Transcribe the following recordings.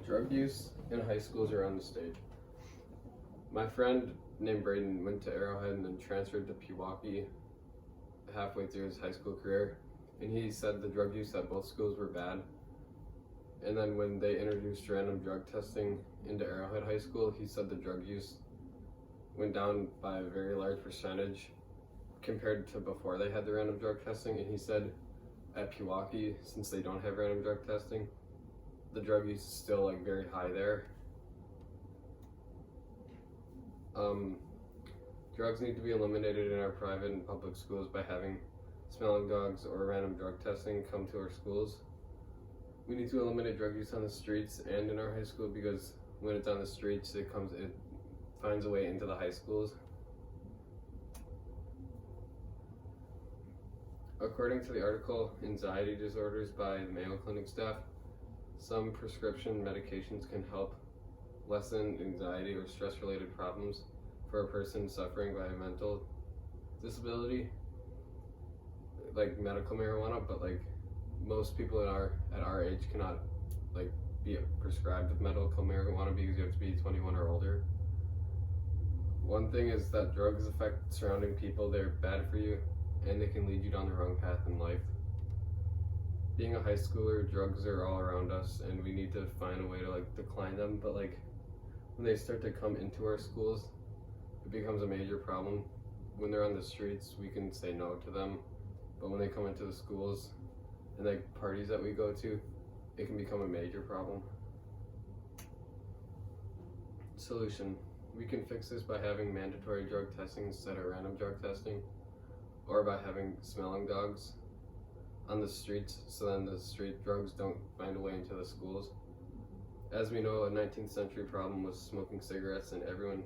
Drug use in high schools around the state. My friend named Braden went to Arrowhead and then transferred to Pewaukee halfway through his high school career, and he said the drug use at both schools were bad. And then when they introduced random drug testing into Arrowhead High School, he said the drug use went down by a very large percentage compared to before they had the random drug testing. And he said at Pewaukee, since they don't have random drug testing, the drug use is still very high there. Drugs need to be eliminated in our private and public schools by having smelling dogs or random drug testing come to our schools. We need to eliminate drug use on the streets and in our high school, because when it's on the streets, it finds a way into the high schools. According to the article Anxiety Disorders by the Mayo Clinic staff, some prescription medications can help lessen anxiety or stress-related problems for a person suffering by a mental disability, like medical marijuana, but most people at our age cannot be prescribed with medical marijuana because you have to be 21 or older. One thing is that drugs affect surrounding people. They're bad for you, and they can lead you down the wrong path in life. Being a high schooler, drugs are all around us, and we need to find a way to decline them. But when they start to come into our schools, it becomes a major problem. When they're on the streets, we can say no to them, but when they come into the schools and parties that we go to, it can become a major problem. Solution: we can fix this by having mandatory drug testing instead of random drug testing, or by having smelling dogs on the streets, so then the street drugs don't find a way into the schools. As we know, a 19th century problem was smoking cigarettes, and everyone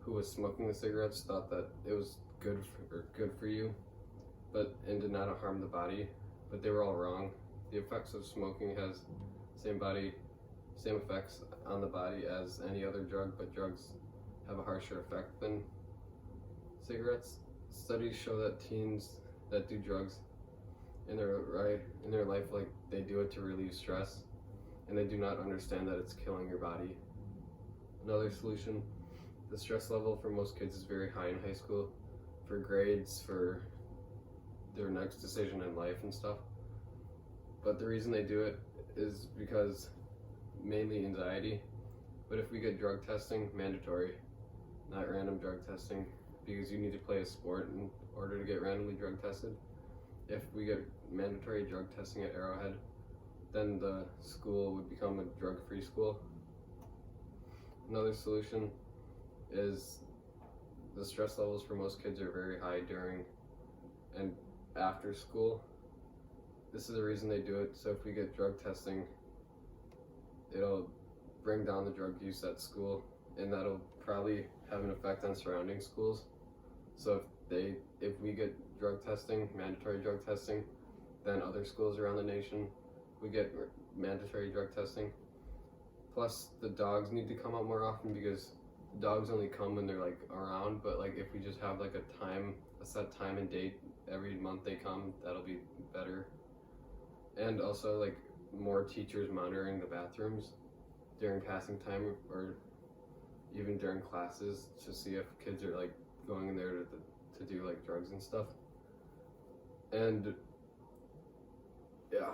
who was smoking the cigarettes thought that it was good for you, and did not harm the body, but they were all wrong. The effects of smoking has same effects on the body as any other drug, but drugs have a harsher effect than cigarettes. Studies show that teens that do drugs in their life, they do it to relieve stress, and they do not understand that it's killing your body. Another solution: the stress level for most kids is very high in high school, for grades, for their next decision in life and stuff. But the reason they do it is because mainly anxiety. But if we get drug testing mandatory, not random drug testing, because you need to play a sport in order to get randomly drug tested. If we get mandatory drug testing at Arrowhead, then the school would become a drug-free school. Another solution is the stress levels for most kids are very high during and after school. This is the reason they do it. So if we get drug testing, it'll bring down the drug use at school, and that'll probably have an effect on surrounding schools. So if we get mandatory drug testing, then other schools around the nation we get mandatory drug testing. Plus, the dogs need to come out more often, because the dogs only come when they're around. But if we just have a set time and date every month they come, that'll be better. And also more teachers monitoring the bathrooms during passing time, or even during classes, to see if kids are going in there to do drugs and stuff. And yeah.